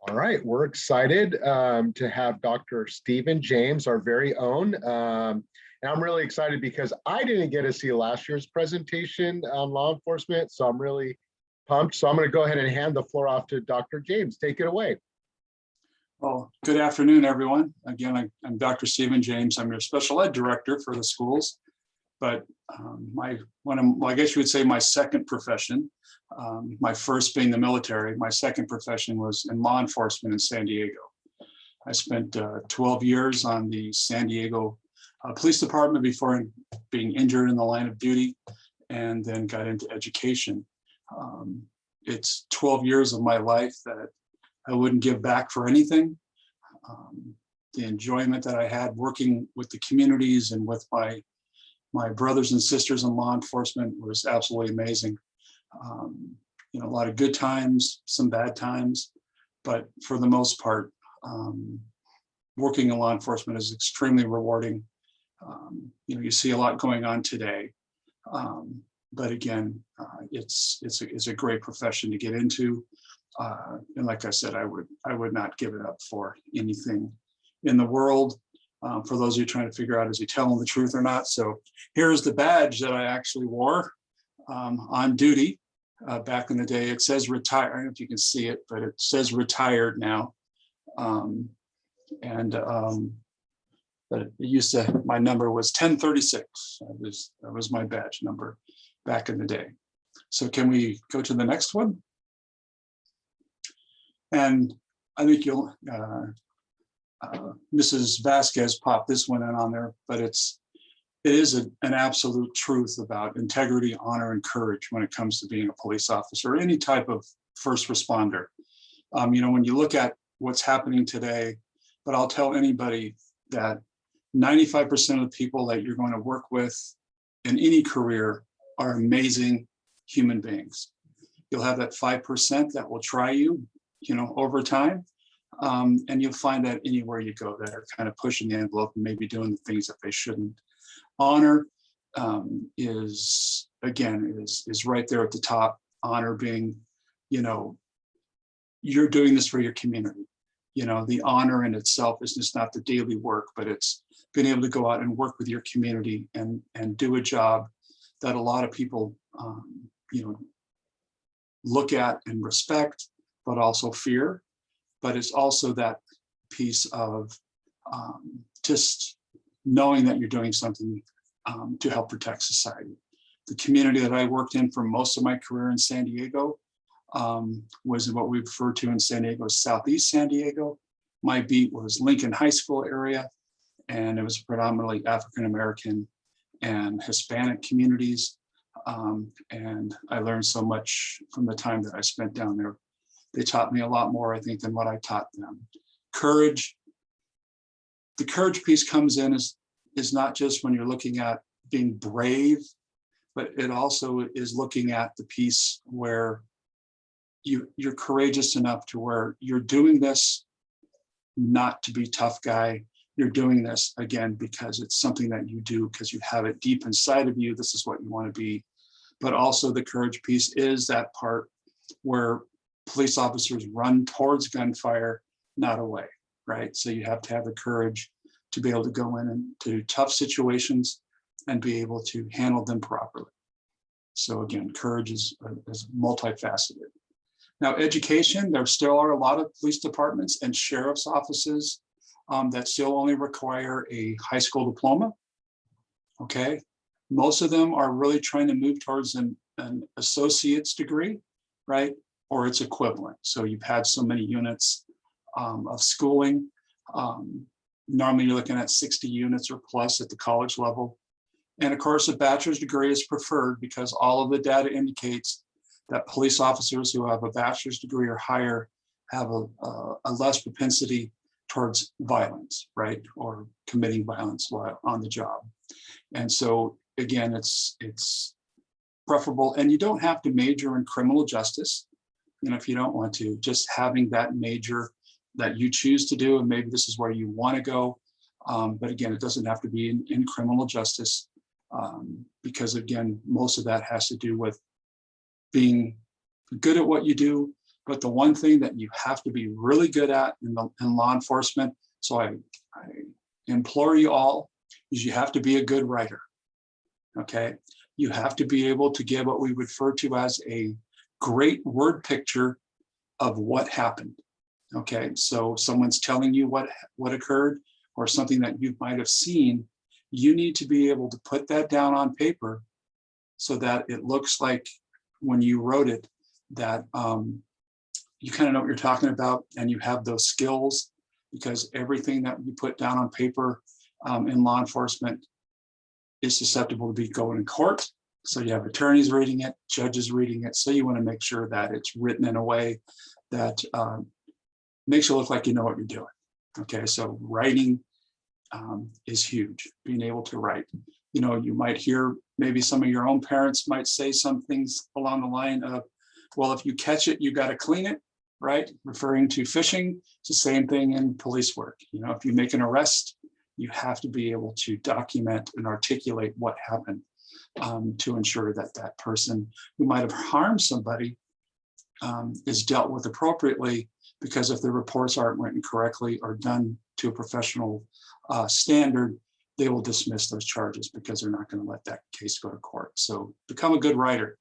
All right, we're excited to have Dr. Stephen James, our very own. And I'm really excited because I didn't get to see last year's presentation on law enforcement, so I'm really pumped. So I'm going to go ahead and hand the floor off to Dr. James. Take it away. Well, good afternoon, everyone. Again, I'm Dr. Stephen James. I'm your special ed director for the schools. But I guess you would say my second profession, my first being the military, my second profession was in law enforcement in San Diego. I spent 12 years on the San Diego Police Department before being injured in the line of duty, and then got into education. It's 12 years of my life that I wouldn't give back for anything. The enjoyment that I had working with the communities and with my brothers and sisters in law enforcement was absolutely amazing. A lot of good times, some bad times, but for the most part, working in law enforcement is extremely rewarding. You see a lot going on today, but again, it's a great profession to get into. And like I said, I would not give it up for anything in the world. For those of you trying to figure out, is he telling the truth or not? So here's the badge that I actually wore on duty back in the day. It says retired. I don't know if you can see it, but it says retired now. But it used to, my number was 1036. That was my badge number back in the day. So can we go to the next one? And I think you'll, Mrs. Vasquez popped this one in on there, but it is an absolute truth about integrity, honor, and courage when it comes to being a police officer or any type of first responder. When you look at what's happening today, but I'll tell anybody that 95% of the people that you're going to work with in any career are amazing human beings. You'll have that 5% that will try you, over time. And you'll find that anywhere you go that are kind of pushing the envelope and maybe doing the things that they shouldn't. Honor is right there at the top. Honor being, you're doing this for your community. The honor in itself is just not the daily work, but it's being able to go out and work with your community and do a job that a lot of people, look at and respect, but also fear. But it's also that piece of just knowing that you're doing something to help protect society. The community that I worked in for most of my career in San Diego was what we refer to in San Diego as Southeast San Diego. My beat was Lincoln High School area, and it was predominantly African-American and Hispanic communities. And I learned so much from the time that I spent down there. They taught me a lot more, I think, than what I taught them. Courage. The courage piece comes in is not just when you're looking at being brave, but it also is looking at the piece where you're courageous enough to where you're doing this not to be tough guy. You're doing this, again, because it's something that you do because you have it deep inside of you. This is what you want to be. But also the courage piece is that part where police officers run towards gunfire, not away, right? So you have to have the courage to be able to go in into tough situations and be able to handle them properly. So again, courage is multifaceted. Now, education, there still are a lot of police departments and sheriff's offices that still only require a high school diploma, okay? Most of them are really trying to move towards an associate's degree, right? Or its equivalent. So you've had so many units of schooling. Normally you're looking at 60 units or plus at the college level. And of course, a bachelor's degree is preferred because all of the data indicates that police officers who have a bachelor's degree or higher have a less propensity towards violence, right? Or committing violence while on the job. And so again, it's preferable, and you don't have to major in criminal justice. If you don't want to, just having that major that you choose to do, and maybe this is where you want to go. But again, it doesn't have to be in criminal justice because again, most of that has to do with being good at what you do, But the one thing that you have to be really good at in law enforcement, so I implore you all, is you have to be a good writer. Okay, you have to be able to give what we refer to as a great word picture of what happened. Okay, so someone's telling you what occurred or something that you might have seen, you need to be able to put that down on paper so that it looks like when you wrote it that you kind of know what you're talking about and you have those skills, because everything that you put down on paper in law enforcement is susceptible to be going in court. So you have attorneys reading it, judges reading it. So you want to make sure that it's written in a way that makes you look like you know what you're doing. Okay, so writing is huge, being able to write. You know, you might hear maybe some of your own parents might say some things along the line of, well, if you catch it, you got to clean it, right? Referring to fishing. It's the same thing in police work. You know, if you make an arrest, you have to be able to document and articulate what happened to ensure that that person who might have harmed somebody is dealt with appropriately, because if the reports aren't written correctly or done to a professional standard, they will dismiss those charges because they're not going to let that case go to court. So become a good writer,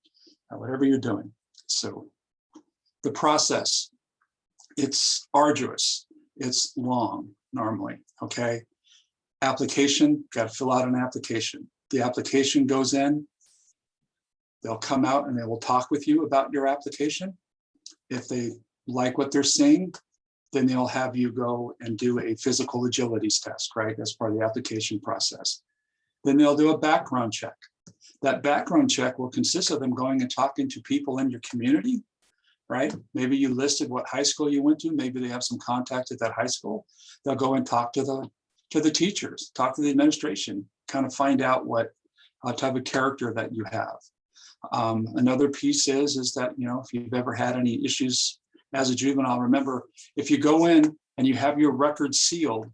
whatever you're doing. So the process, it's arduous, it's long normally, okay? Application, got to fill out an application. The application goes in, they'll come out and they will talk with you about your application. If they like what they're seeing, then they'll have you go and do a physical agilities test, right? That's part of the application process. Then they'll do a background check. That background check will consist of them going and talking to people in your community, right? Maybe you listed what high school you went to. Maybe they have some contact at that high school. They'll go and talk to the teachers, talk to the administration, kind of find out what type of character that you have. Another piece is that, you know, if you've ever had any issues as a juvenile, remember, if you go in and you have your record sealed,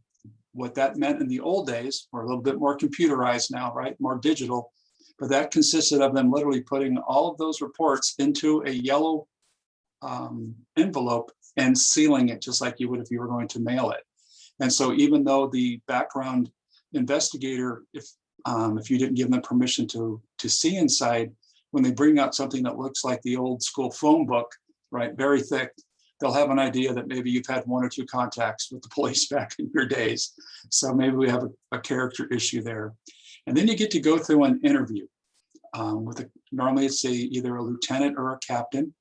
what that meant in the old days, or a little bit more computerized now, right? More digital, but that consisted of them literally putting all of those reports into a yellow envelope and sealing it just like you would if you were going to mail it. And so even though the background investigator, if you didn't give them permission to see inside, when they bring out something that looks like the old school phone book, right, very thick, they'll have an idea that maybe you've had one or two contacts with the police back in your days. So maybe we have a character issue there. And then you get to go through an interview normally it's either a lieutenant or a captain,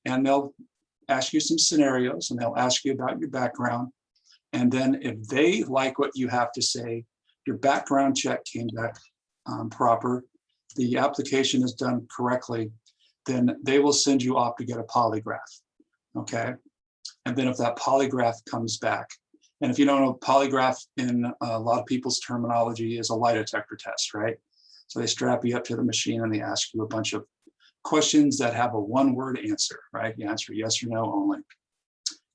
and they'll ask you some scenarios and they'll ask you about your background. And then if they like what you have to say, your background check came back proper, the application is done correctly, then they will send you off to get a polygraph, okay? And then if that polygraph comes back, and if you don't know, polygraph in a lot of people's terminology is a lie detector test, right? So they strap you up to the machine and they ask you a bunch of questions that have a one-word answer, right? You answer yes or no only.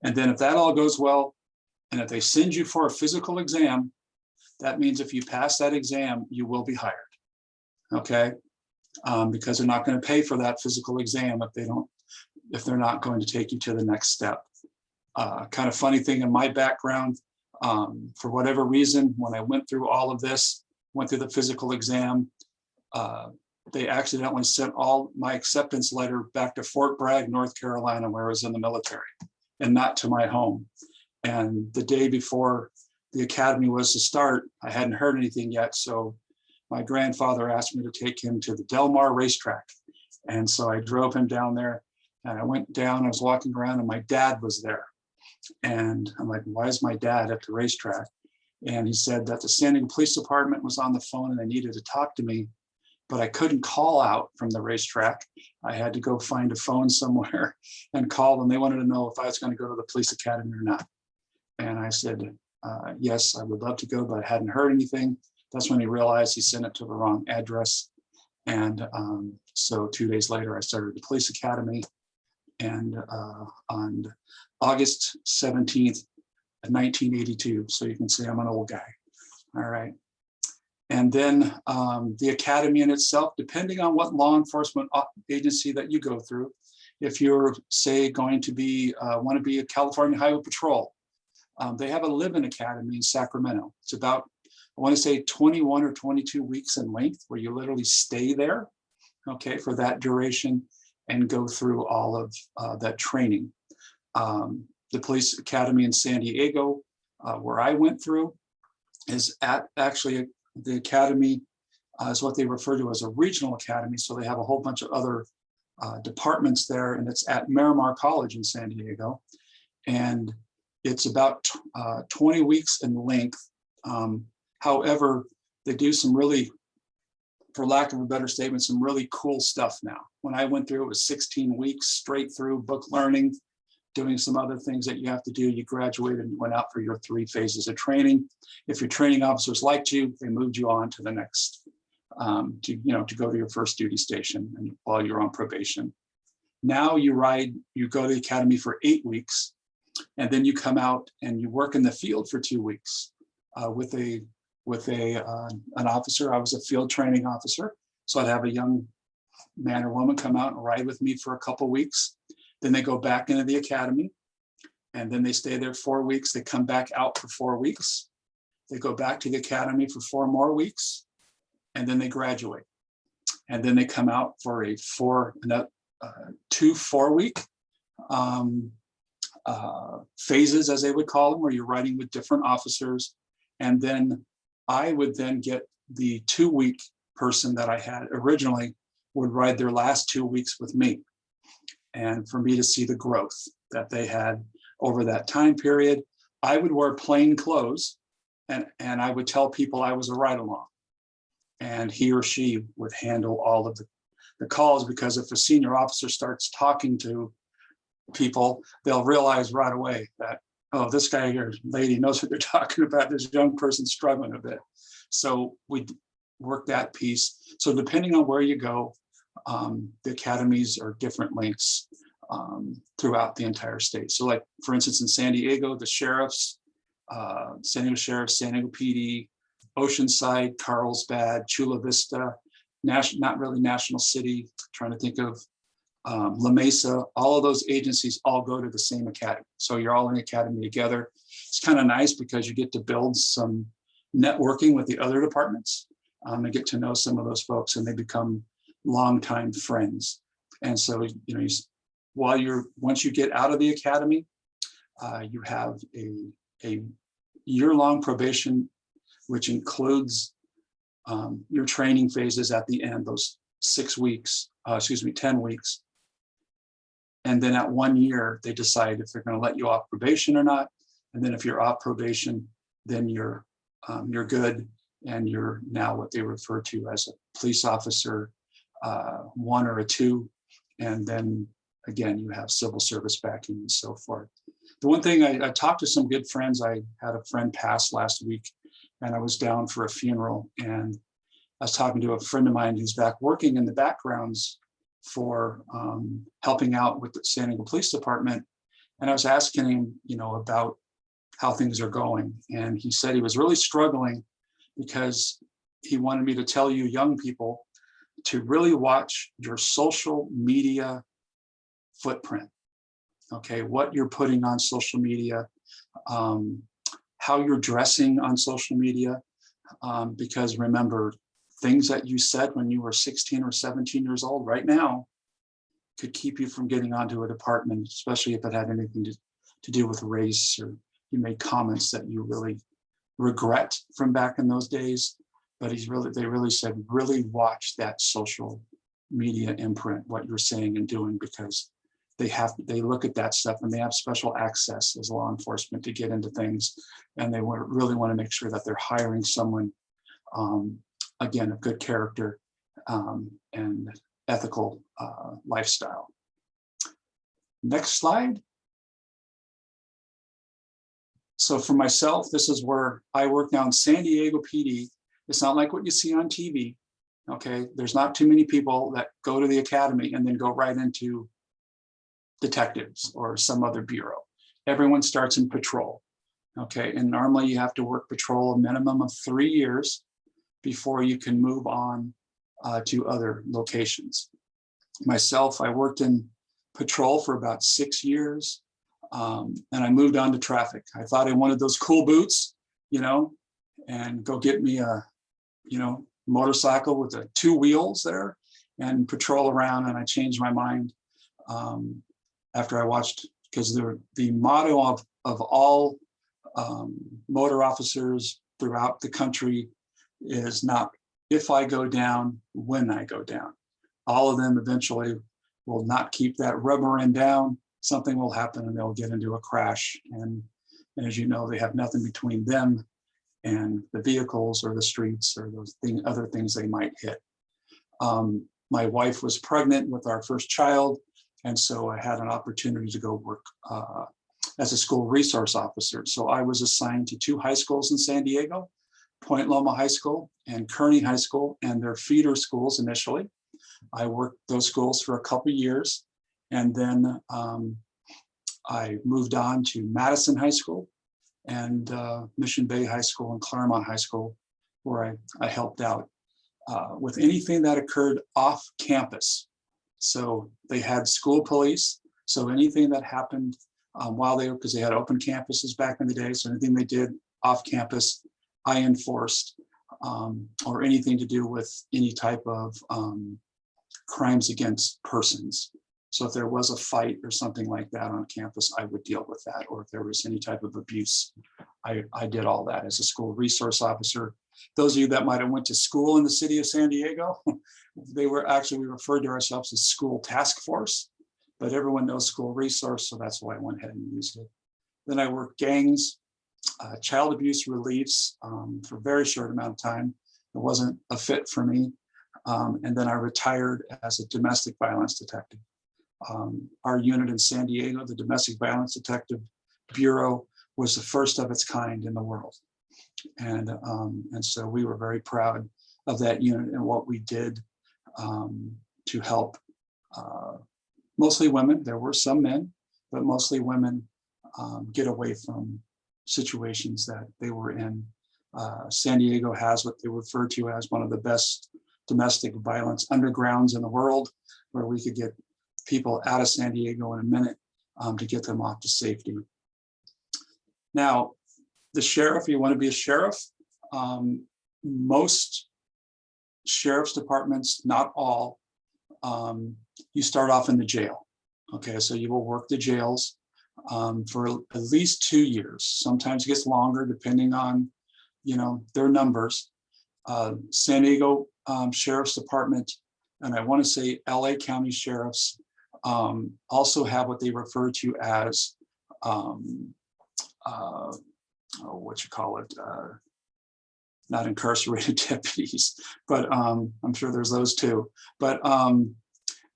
And then if that all goes well, and if they send you for a physical exam, that means if you pass that exam, you will be hired, okay? Because they're not going to pay for that physical exam if they're not going to take you to the next step. Kind of funny thing in my background, for whatever reason, when I went through all of this, went through the physical exam, they accidentally sent all my acceptance letter back to Fort Bragg, North Carolina, where I was in the military, and not to my home. And the day before the academy was to start, I hadn't heard anything yet. So my grandfather asked me to take him to the Del Mar racetrack. And so I drove him down there, and I went down, I was walking around, and my dad was there. And I'm like, why is my dad at the racetrack? And he said that the San Diego Police Department was on the phone and they needed to talk to me, but I couldn't call out from the racetrack. I had to go find a phone somewhere and call them. They wanted to know if I was going to go to the police academy or not. And I said, yes, I would love to go, but I hadn't heard anything. That's when he realized he sent it to the wrong address. And so 2 days later, I started the police academy. And on August 17th, 1982. So you can say I'm an old guy. All right. And then the academy in itself, depending on what law enforcement agency that you go through, if you're, say, going to be, want to be a California Highway Patrol, they have a live-in academy in Sacramento. It's about, I want to say 21 or 22 weeks in length, where you literally stay there, okay, for that duration and go through all of that training. The police academy in San Diego, where I went through, is at actually the academy is what they refer to as a regional academy. So they have a whole bunch of other departments there, and it's at Miramar College in San Diego. And it's about 20 weeks in length. However, they do some really, for lack of a better statement, some really cool stuff now. When I went through, it was 16 weeks straight through book learning, doing some other things that you have to do. You graduated and went out for your 3 phases of training. If your training officers liked you, they moved you on to the next, to go to your first duty station and while you're on probation. Now you go to the academy for 8 weeks, and then you come out and you work in the field for 2 weeks with an officer. I was a field training officer, so I'd have a young man or woman come out and ride with me for a couple weeks. Then they go back into the academy, and then they stay there 4 weeks. They come back out for 4 weeks. They go back to the academy for 4 more weeks, and then they graduate. And then they come out for a 2 4-week phases, as they would call them, where you're riding with different officers. And then I would then get the 2-week person that I had originally would ride their last 2 weeks with me. And for me to see the growth that they had over that time period, I would wear plain clothes, and I would tell people I was a ride-along. And he or she would handle all of the calls, because if a senior officer starts talking to people, they'll realize right away that, oh, this guy here, lady, knows what they're talking about. This young person's struggling a bit. So we work that piece. So depending on where you go, the academies are different lengths throughout the entire state. So like, for instance, in San Diego, the sheriffs, San Diego Sheriff, San Diego PD, Oceanside, Carlsbad, Chula Vista, not really National City, trying to think of La Mesa, all of those agencies all go to the same academy. So you're all in the academy together. It's kind of nice because you get to build some networking with the other departments and get to know some of those folks, and they become longtime friends. And so, once you get out of the academy, you have a year-long probation, which includes your training phases at the end, those 10 weeks. And then at 1 year, they decide if they're going to let you off probation or not. And then if you're off probation, then you're good, and you're now what they refer to as a police officer 1 or a 2. And then again, you have civil service backing and so forth. The one thing, I talked to some good friends. I had a friend pass last week, and I was down for a funeral, and I was talking to a friend of mine who's back working in the backgrounds for helping out with the San Diego Police Department. And I was asking him, about how things are going. And he said he was really struggling because he wanted me to tell you young people to really watch your social media footprint. Okay, what you're putting on social media, how you're dressing on social media, because remember, things that you said when you were 16 or 17 years old right now could keep you from getting onto a department, especially if it had anything to do with race, or you made comments that you really regret from back in those days. But they really said, really watch that social media imprint, what you're saying and doing, because they look at that stuff, and they have special access as law enforcement to get into things. And they really want to make sure that they're hiring someone, again, of good character and ethical lifestyle. Next slide. So for myself, this is where I work now in San Diego PD. It's not like what you see on TV. Okay, there's not too many people that go to the academy and then go right into detectives or some other bureau. Everyone starts in patrol. Okay, and normally you have to work patrol a minimum of 3 years before you can move on to other locations. Myself, I worked in patrol for about 6 years. And I moved on to traffic. I thought I wanted those cool boots, and go get me a, motorcycle with 2 wheels there and patrol around. And I changed my mind after I watched, because the motto of all motor officers throughout the country is not if I go down, when I go down. All of them eventually will not keep that rubber end down. Something will happen and they'll get into a crash. And as you know, they have nothing between them and the vehicles or the streets or those other things they might hit. My wife was pregnant with our first child, and so I had an opportunity to go work as a school resource officer. So I was assigned to 2 high schools in San Diego, Point Loma High School and Kearney High School, and their feeder schools initially. I worked those schools for a couple of years, and then I moved on to Madison High School and Mission Bay High School and Claremont High School, where I helped out with anything that occurred off campus. So they had school police. So anything that happened because they had open campuses back in the day. So anything they did off campus, I enforced, or anything to do with any type of crimes against persons. So if there was a fight or something like that on campus, I would deal with that. Or if there was any type of abuse, I did all that as a school resource officer. Those of you that might have went to school in the city of San Diego, we referred to ourselves as school task force, but everyone knows school resource, so that's why I went ahead and used it. Then I worked gangs, child abuse reliefs for a very short amount of time. It wasn't a fit for me. And then I retired as a domestic violence detective. Our unit in San Diego, the Domestic Violence Detective Bureau, was the first of its kind in the world. And so we were very proud of that unit and what we did to help mostly women. There were some men, but mostly women get away from situations that they were in. San Diego has what they refer to as one of the best domestic violence undergrounds in the world, where we could get people out of San Diego in a minute to get them off to safety. Now, the sheriff, you want to be a sheriff, most sheriff's departments, not all, you start off in the jail. Okay, so you will work the jails for at least 2 years. Sometimes it gets longer depending on, their numbers. San Diego Sheriff's Department, and I want to say LA County Sheriffs also have what they refer to as not incarcerated deputies, but I'm sure there's those too. But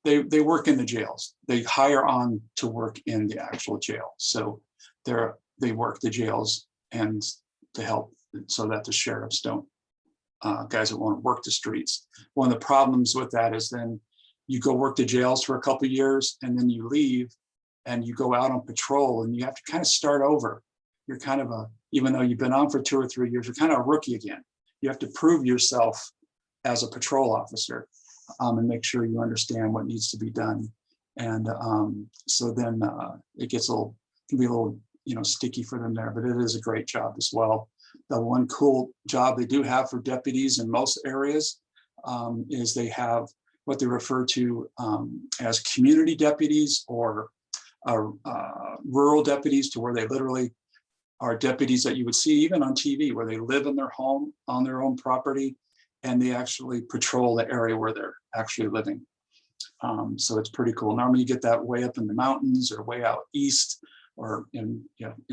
they work in the jails. They hire on to work in the actual jail. So they work the jails and to help so that the sheriffs don't, guys that want to work the streets. One of the problems with that is then you go work the jails for a couple of years and then you leave and you go out on patrol and you have to kind of start over. You're kind of even though you've been on for 2 or 3 years, you're kind of a rookie again. You have to prove yourself as a patrol officer and make sure you understand what needs to be done. And so then it can be a little, sticky for them there, but it is a great job as well. The one cool job they do have for deputies in most areas is they have what they refer to as community deputies or rural deputies, to where they literally are deputies that you would see even on TV, where they live in their home on their own property and they actually patrol the area where they're actually living. So it's pretty cool. Normally you get that way up in the mountains or way out east or in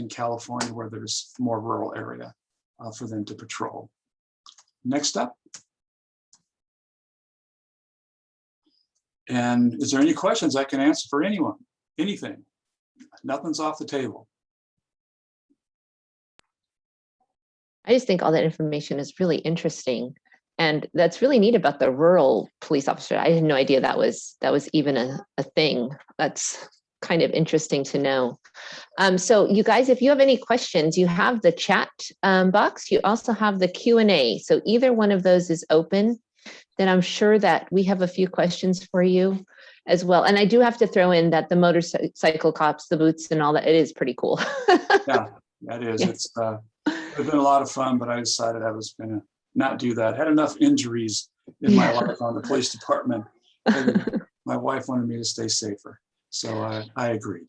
California, where there's more rural area for them to patrol. Next up. And is there any questions I can answer for anyone? Anything? Nothing's off the table. I just think all that information is really interesting. And that's really neat about the rural police officer. I had no idea that was even a thing. That's kind of interesting to know. So you guys, if you have any questions, you have the chat box. You also have the Q&A. So either one of those is open, then I'm sure that we have a few questions for you. as well. And I do have to throw in that the motorcycle cops, the boots and all that, it is pretty cool. Yeah, that is. Yeah. It's been a lot of fun, but I decided I was going to not do that. I had enough injuries in my life on the police department. My wife wanted me to stay safer, so I agreed.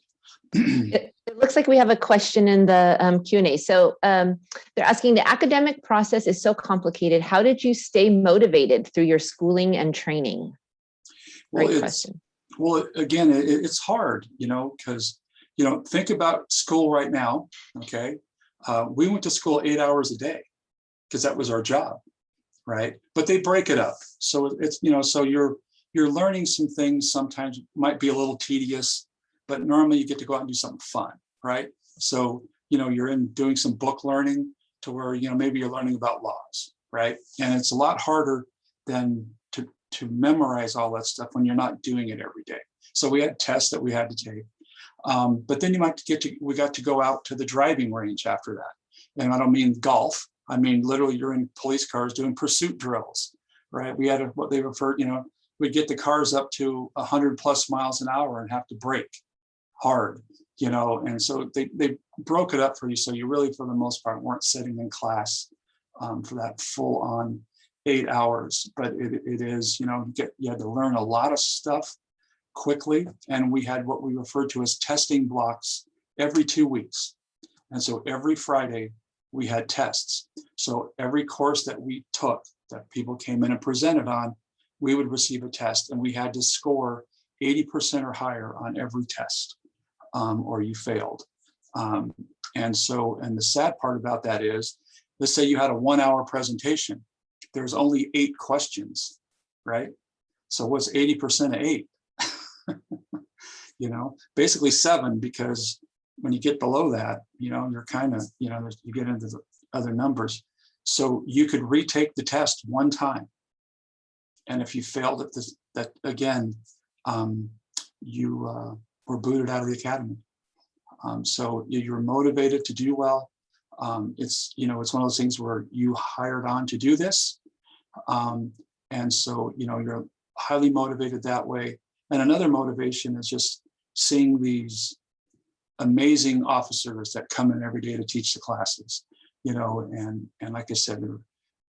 It looks like we have a question in the Q&A. So they're asking, the academic process is so complicated. How did you stay motivated through your schooling and training? Great question. Well, again, it's hard, because, think about school right now. Okay. We went to school 8 hours a day because that was our job. Right. But they break it up. So it's, so you're learning some things sometimes might be a little tedious, but normally you get to go out and do something fun. Right. So, you're doing some book learning to where, maybe you're learning about laws. Right. And it's a lot harder than to memorize all that stuff when you're not doing it every day. So we had tests that we had to take. But then we got to go out to the driving range after that. And I don't mean golf. I mean, literally you're in police cars doing pursuit drills, right? We had what they referred, we'd get the cars up to 100+ miles an hour and have to brake hard, and so they broke it up for you. So you really, for the most part, weren't sitting in class for that full on 8 hours, but it is, you had to learn a lot of stuff quickly. And we had what we referred to as testing blocks every 2 weeks. And so every Friday we had tests. So every course that we took that people came in and presented on, we would receive a test, and we had to score 80% or higher on every test, or you failed. And the sad part about that is, let's say you had a 1 hour presentation. There's only 8 questions, right? So what's 80% of 8? Basically 7, because when you get below that, you're kind of, you get into the other numbers. So you could retake the test 1 time. And if you failed at this, that again, you were booted out of the academy. So you're motivated to do well. It's one of those things where you hired on to do this. And so, you're highly motivated that way. And another motivation is just seeing these amazing officers that come in every day to teach the classes, and like I said, and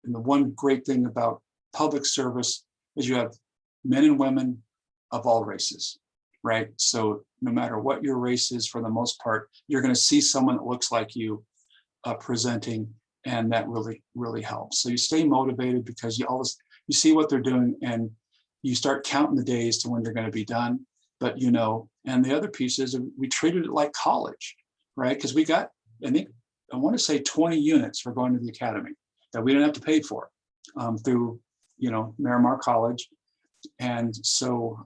the one great thing about public service is you have men and women of all races, right? So no matter what your race is, for the most part, you're going to see someone that looks like you presenting, and that really, really helps. So you stay motivated because you see what they're doing, and you start counting the days to when they're going to be done. But and the other piece is we treated it like college, right? Because we got, I want to say 20 units for going to the academy that we didn't have to pay for through, Miramar College. And so,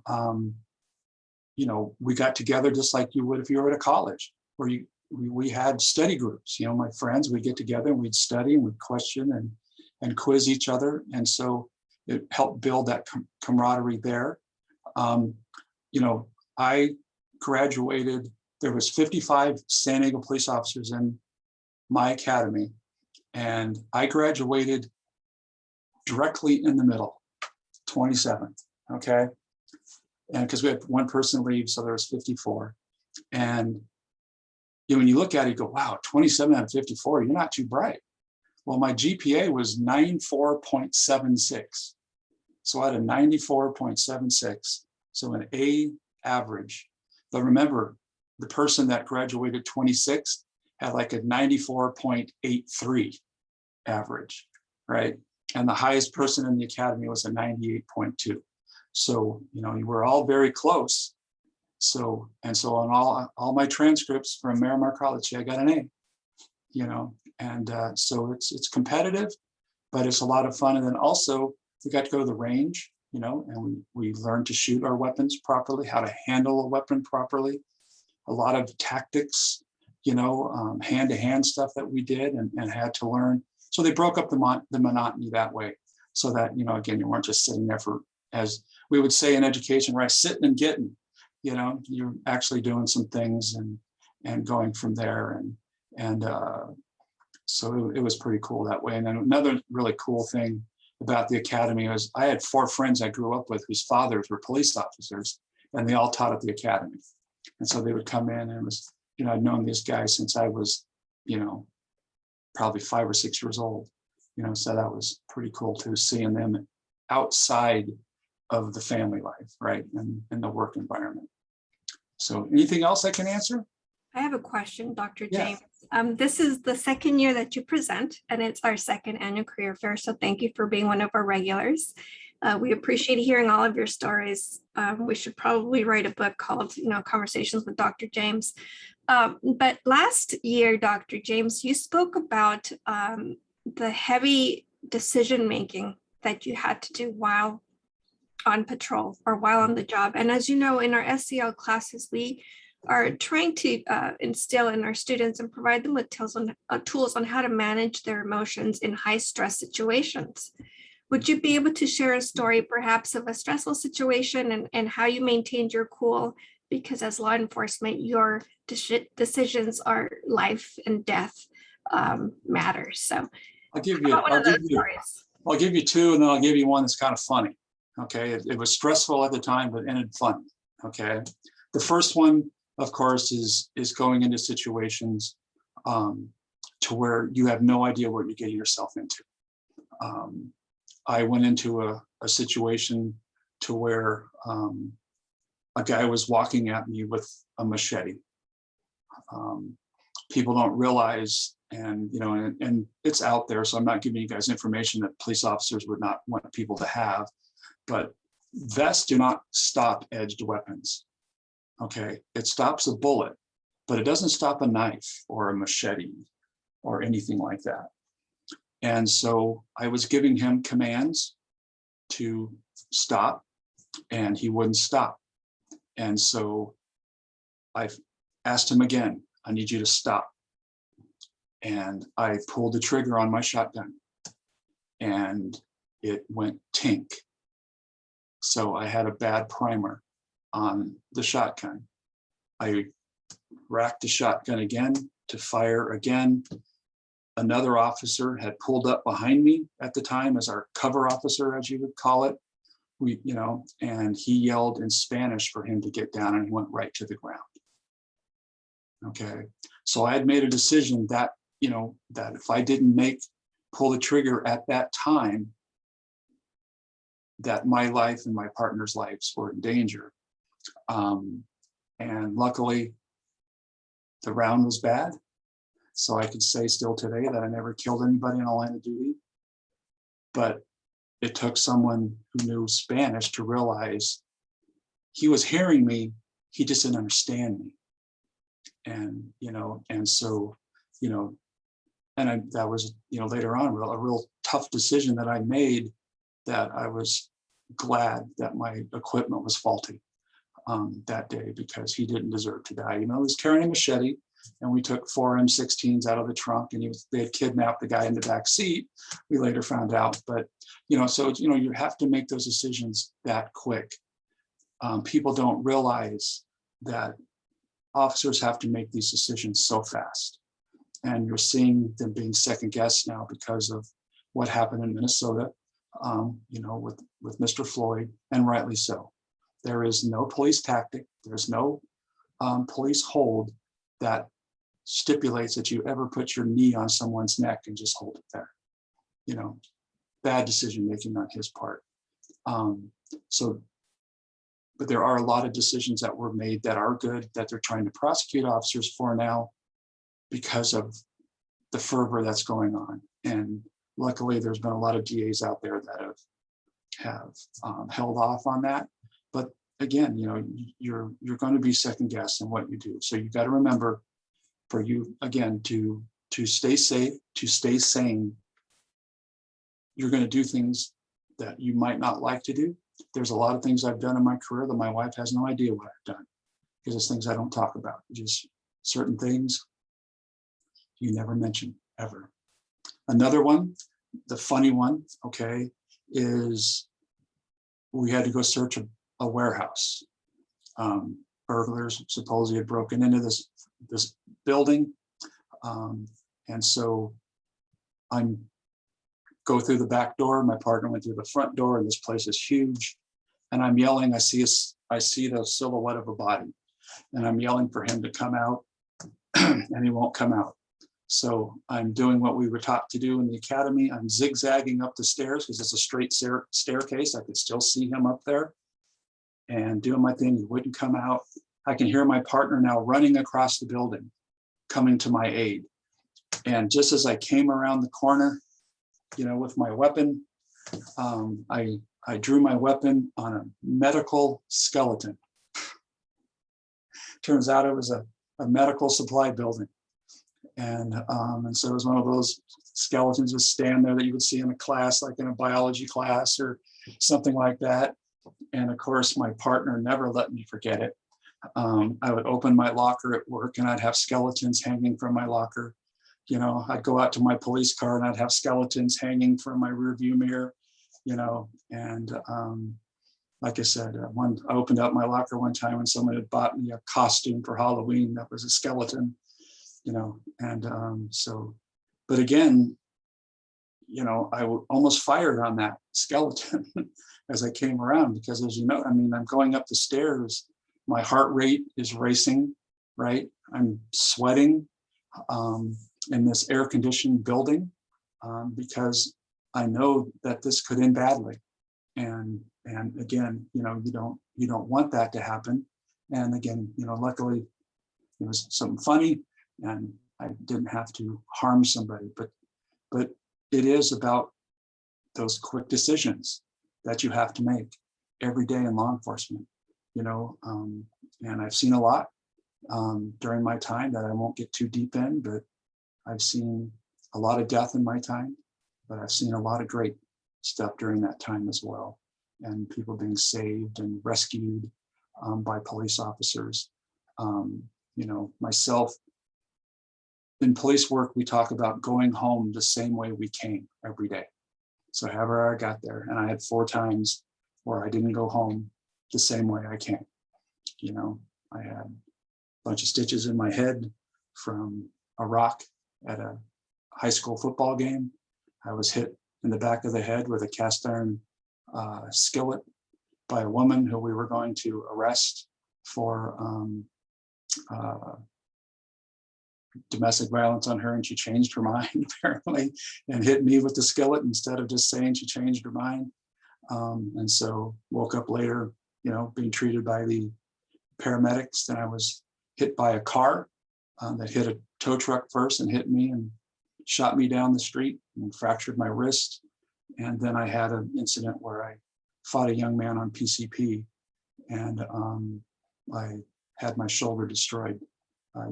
we got together just like you would if you were at a college, where we had study groups. My friends, we'd get together and we'd study and we'd question and quiz each other. And so it helped build that camaraderie there. I graduated, there was 55 San Diego police officers in my academy, and I graduated directly in the middle, 27th, okay? And because we had one person leave, so there was 54. And when you look at it, you go, wow, 27 out of 54, you're not too bright. Well, my GPA was 94.76. So I had a 94.76, so an A average. But remember, the person that graduated 26th had like a 94.83 average, right? And the highest person in the academy was a 98.2. So, you were all very close. So on all my transcripts from Miramar College, I got an A, and so it's competitive, but it's a lot of fun. And then also we got to go to the range, and we learned to shoot our weapons properly, how to handle a weapon properly, a lot of tactics, hand-to-hand stuff that we did and had to learn. So they broke up the monotony that way, so that, again, you weren't just sitting there for, as we would say in education, right, sitting and getting, you're actually doing some things and going from there. And so it was pretty cool that way. And then another really cool thing about the academy was I had 4 friends I grew up with whose fathers were police officers, and they all taught at the academy. And so they would come in, and it was, I'd known these guys since I was, probably 5 or 6 years old, so that was pretty cool too, seeing them outside of the family life, right, and in the work environment. So anything else I can answer? I have a question, Dr. Yes. James. This is the second year that you present, and it's our second annual career fair. So thank you for being one of our regulars. We appreciate hearing all of your stories. We should probably write a book called, Conversations with Dr. James. But last year, Dr. James, you spoke about the heavy decision-making that you had to do while on patrol or while on the job. And as you know, in our SEL classes, we are trying to instill in our students and provide them with tools on how to manage their emotions in high stress situations. Would you be able to share a story perhaps of a stressful situation and how you maintained your cool? Because as law enforcement, your decisions are life and death matters. So I'll give you two, and then I'll give you one that's kind of funny. Okay, it was stressful at the time, but ended funny. Okay, the first one, of course, is going into situations to where you have no idea what you're getting yourself into. I went into a situation to where a guy was walking at me with a machete. People don't realize, and it's out there, so I'm not giving you guys information that police officers would not want people to have, but vests do not stop edged weapons. Okay, it stops a bullet, but it doesn't stop a knife or a machete or anything like that. And so I was giving him commands to stop, and he wouldn't stop. And so I asked him again, I need you to stop. And I pulled the trigger on my shotgun, and it went tink. So I had a bad primer on the shotgun. I racked the shotgun again to fire again. Another officer had pulled up behind me at the time as our cover officer, as you would call it. And he yelled in Spanish for him to get down, and he went right to the ground. Okay, so I had made a decision that, that if I didn't pull the trigger at that time, that my life and my partner's lives were in danger. And luckily, the round was bad. So I could say still today that I never killed anybody in a line of duty. But it took someone who knew Spanish to realize he was hearing me, he just didn't understand me. And, and so, that was, later on, a real tough decision that I made, that I was glad that my equipment was faulty that day, because he didn't deserve to die. He was carrying a machete, and we took 4 M16s out of the trunk, and they had kidnapped the guy in the back seat. We later found out, but so you have to make those decisions that quick. People don't realize that officers have to make these decisions so fast, and you're seeing them being second guessed now because of what happened in Minnesota, with Mr. Floyd, and rightly so. There is no police tactic. There's no police hold that stipulates that you ever put your knee on someone's neck and just hold it there. Bad decision making on his part. But there are a lot of decisions that were made that are good, that they're trying to prosecute officers for now because of the fervor that's going on. And luckily, there's been a lot of DAs out there that have held off on that. But again, you're going to be second guessed in what you do. So you got to remember, for you again to stay safe, to stay sane, you're going to do things that you might not like to do. There's a lot of things I've done in my career that my wife has no idea what I've done, because it's things I don't talk about. Just certain things you never mention ever. Another one, the funny one, okay, is we had to go search a warehouse. Burglars supposedly had broken into this building. And so I'm go through the back door. My partner went through the front door, and this place is huge. And I'm yelling, I see I see the silhouette of a body, and I'm yelling for him to come out, and he won't come out. So I'm doing what we were taught to do in the academy. I'm zigzagging up the stairs because it's a straight staircase. I could still see him up there and doing my thing. He wouldn't come out. I can hear my partner now running across the building, coming to my aid. And just as I came around the corner, with my weapon, I drew my weapon on a medical skeleton. Turns out it was a medical supply building. And so it was one of those skeletons that stand there that you would see in a class, like in a biology class or something like that. And of course, my partner never let me forget it. I would open my locker at work and I'd have skeletons hanging from my locker. I'd go out to my police car and I'd have skeletons hanging from my rear view mirror, and like I said, I opened up my locker one time and someone had bought me a costume for Halloween that was a skeleton. But again, I almost fired on that skeleton as I came around, because as you know, I'm going up the stairs, my heart rate is racing, right? I'm sweating in this air-conditioned building because I know that this could end badly. And again, you don't want that to happen. And again, luckily it was something funny, and I didn't have to harm somebody, but it is about those quick decisions that you have to make every day in law enforcement, and I've seen a lot during my time that I won't get too deep in, but I've seen a lot of death in my time, but I've seen a lot of great stuff during that time as well, and people being saved and rescued by police officers. Myself, in police work, we talk about going home the same way we came every day. So however I got there, and I had 4 times where I didn't go home the same way I came. I had a bunch of stitches in my head from a rock at a high school football game. I was hit in the back of the head with a cast iron skillet by a woman who we were going to arrest for domestic violence on her, and she changed her mind apparently and hit me with the skillet instead of just saying she changed her mind. And so woke up later, being treated by the paramedics. Then I was hit by a car that hit a tow truck first and hit me and shot me down the street and fractured my wrist. And then I had an incident where I fought a young man on PCP, and I had my shoulder destroyed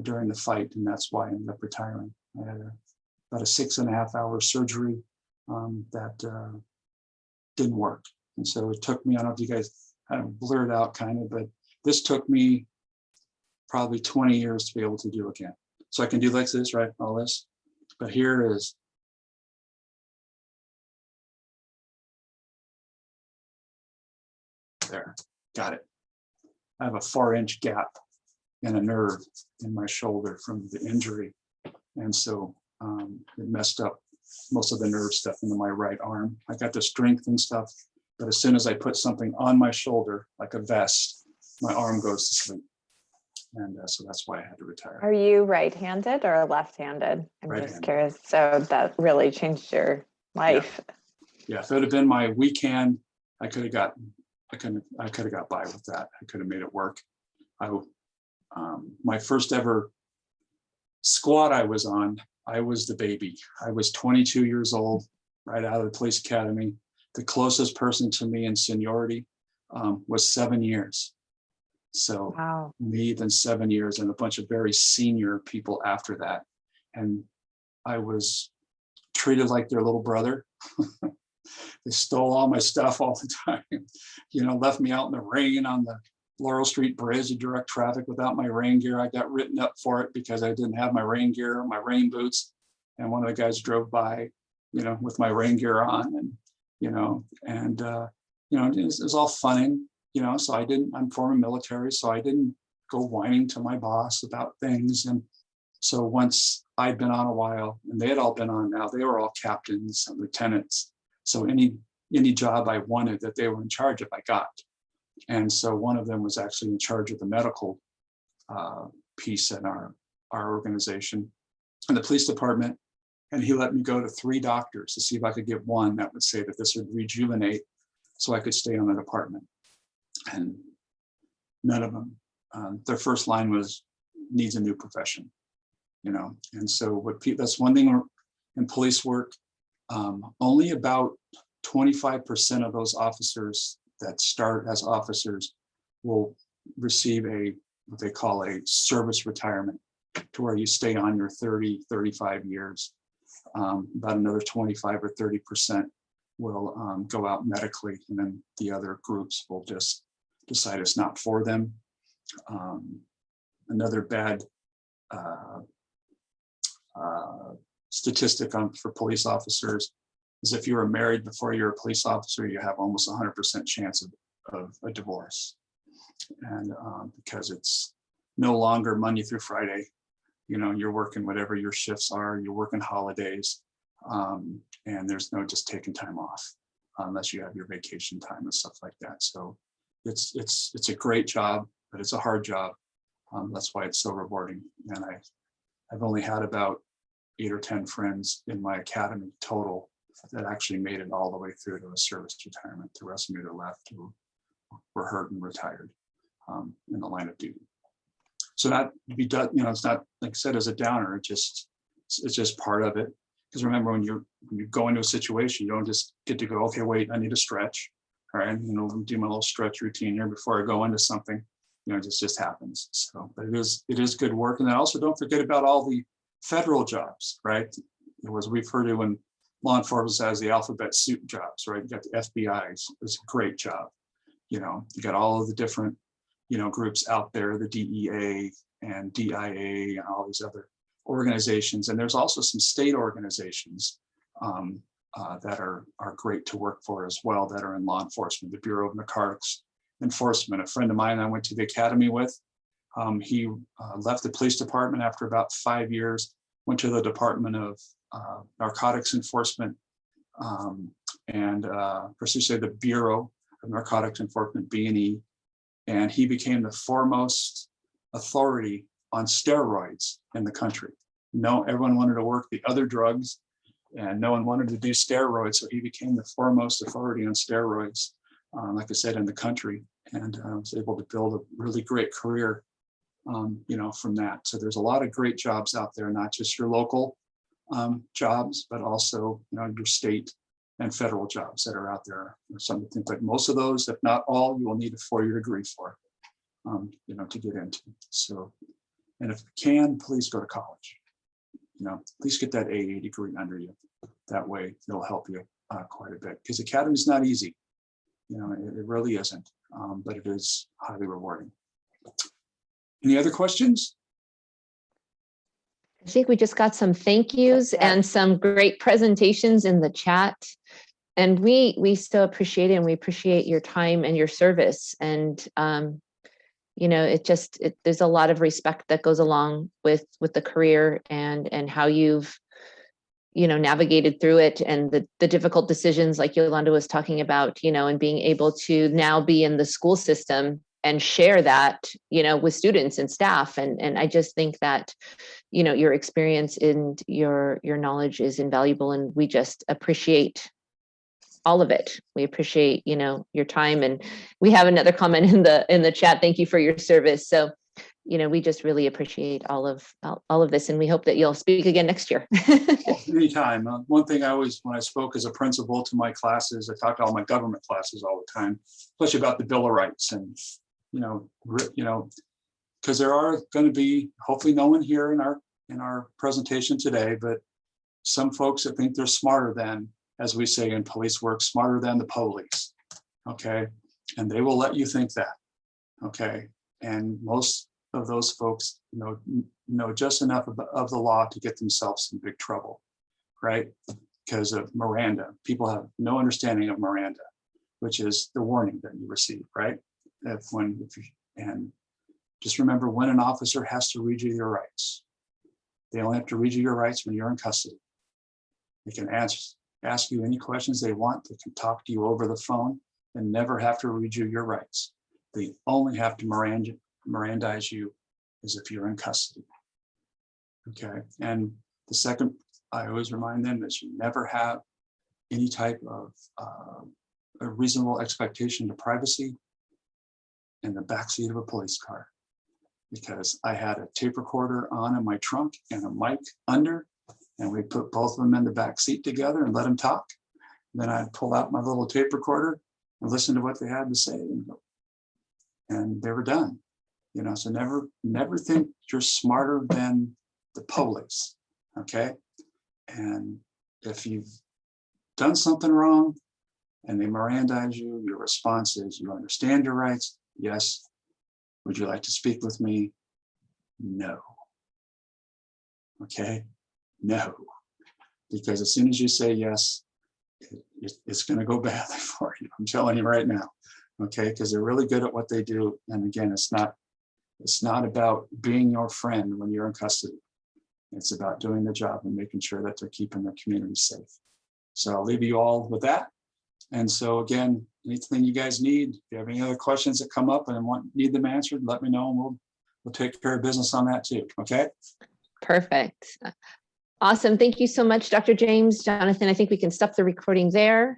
during the fight, and that's why I ended up retiring. I had about a 6.5-hour surgery that didn't work. And so it took me, I don't know if you guys kind of blurred out kind of, but this took me probably 20 years to be able to do again. So I can do like this, right? All this. But here is there. Got it. I have a 4-inch gap in a nerve in my shoulder from the injury. And so it messed up most of the nerve stuff into my right arm. I got the strength and stuff, but as soon as I put something on my shoulder, like a vest, my arm goes to sleep. And so that's why I had to retire. Are you right-handed or left-handed? I'm Right-handed. just curious. So that really changed your life. Yeah, if it had been my weak hand, I could have got by with that. I could have made it work. My first ever squad I was on, I was the baby. I was 22 years old, right out of the police academy. The closest person to me in seniority was 7 years. So Wow. me, then 7 years, and a bunch of very senior people after that. And I was treated like their little brother. They stole all my stuff all the time, left me out in the rain on the Laurel Street Bridge in direct traffic without my rain gear. I got written up for it because I didn't have my rain gear, my rain boots. And one of the guys drove by, with my rain gear on, and, it was all funny, so I'm former military, so I didn't go whining to my boss about things. And so once I'd been on a while, and they had all been on now, they were all captains and lieutenants. So any job I wanted that they were in charge of, I got. And so one of them was actually in charge of the medical piece in our organization and the police department. And he let me go to 3 doctors to see if I could get one that would say that this would rejuvenate so I could stay on the department. And none of them, their first line was, needs a new profession, you know? And so that's one thing in police work, only about 25% of those officers that start as officers will receive what they call a service retirement, to where you stay on your 30, 35 years. About another 25 or 30% will go out medically, and then the other groups will just decide it's not for them. Another bad statistic for police officers is if you were married before you're a police officer, you have almost 100% chance of a divorce. And because it's no longer Monday through Friday, you know, you're working whatever your shifts are, you're working holidays, and there's no just taking time off unless you have your vacation time and stuff like that. So it's a great job, but it's a hard job. That's why it's so rewarding. And I've only had about 8 or 10 friends in my academy total that actually made it all the way through to a service retirement. The rest of me that left were hurt and retired in the line of duty. So that be done, you know, it's not, like I said, as a downer, it's just part of it. Because remember, when you go into a situation, you don't just get to go, okay, wait, I need to stretch. All right, you know, do my little stretch routine here before I go into something. You know, it just happens. So, but it is good work. And then also don't forget about all the federal jobs, right? It was referred to in law enforcement as the alphabet soup jobs, right? You got the FBI's, it's a great job. You know, you got all of the different, you know, groups out there, the DEA and DIA and all these other organizations. And there's also some state organizations that are great to work for as well, that are in law enforcement, the Bureau of Narcotics Enforcement. A friend of mine I went to the academy with, he left the police department after about 5 years, went to the Department of Narcotics Enforcement, and precisely the Bureau of Narcotics Enforcement, B&E, and he became the foremost authority on steroids in the country. No, everyone wanted to work the other drugs, and no one wanted to do steroids, so he became the foremost authority on steroids, like I said, in the country, and was able to build a really great career, you know, from that. So there's a lot of great jobs out there, not just your local jobs, but also, you know, your state and federal jobs that are out there. There's some things, like most of those, if not all, you will need a 4-year degree for, you know, to get into. So, and if you can, please go to college. You know, please get that AA degree under you. That way, it'll help you quite a bit, because academy is not easy. You know, it really isn't, but it is highly rewarding. Any other questions? I think we just got some thank yous and some great presentations in the chat. And we so appreciate it, and we appreciate your time and your service. And you know, there's a lot of respect that goes along with the career and how you've, you know, navigated through it, and the difficult decisions like Yolanda was talking about, you know, and being able to now be in the school system and share that, you know, with students and staff. And I just think that, you know, your experience and your knowledge is invaluable, and we just appreciate all of it. We appreciate, you know, your time. And we have another comment in the chat. Thank you for your service. So, you know, we just really appreciate all of this, and we hope that you'll speak again next year. Anytime. One thing I always, when I spoke as a principal to my classes, I talked to all my government classes all the time, especially about the Bill of Rights, and you know, because there are going to be, hopefully no one here in our presentation today, but some folks that think they're smarter than, as we say in police work, smarter than the police. Okay, and they will let you think that. Okay, and most of those folks know just enough of the law to get themselves in big trouble, right? Because of Miranda. People have no understanding of Miranda, which is the warning that you receive, right? And just remember, when an officer has to read you your rights, they only have to read you your rights when you're in custody. They can ask you any questions they want. They can talk to you over the phone and never have to read you your rights. They only have to Mirandize you is if you're in custody. Okay, and the second, I always remind them is you never have any type of a reasonable expectation to privacy in the backseat of a police car, because I had a tape recorder on in my trunk and a mic under, and we put both of them in the back seat together and let them talk. Then I'd pull out my little tape recorder and listen to what they had to say, and they were done. You know, so never think you're smarter than the police. Okay, and if you've done something wrong and they Mirandize you, your response is you understand your rights. Yes. Would you like to speak with me? No. Okay, no. Because as soon as you say yes, it's going to go badly for you. I'm telling you right now. Okay, because they're really good at what they do. And again, it's not about being your friend when you're in custody. It's about doing the job and making sure that they're keeping the community safe. So I'll leave you all with that. And so again, anything you guys need, if you have any other questions that come up and need them answered, let me know, and we'll take care of business on that too. Okay. Perfect. Awesome. Thank you so much, Dr. James. Jonathan, I think we can stop the recording there.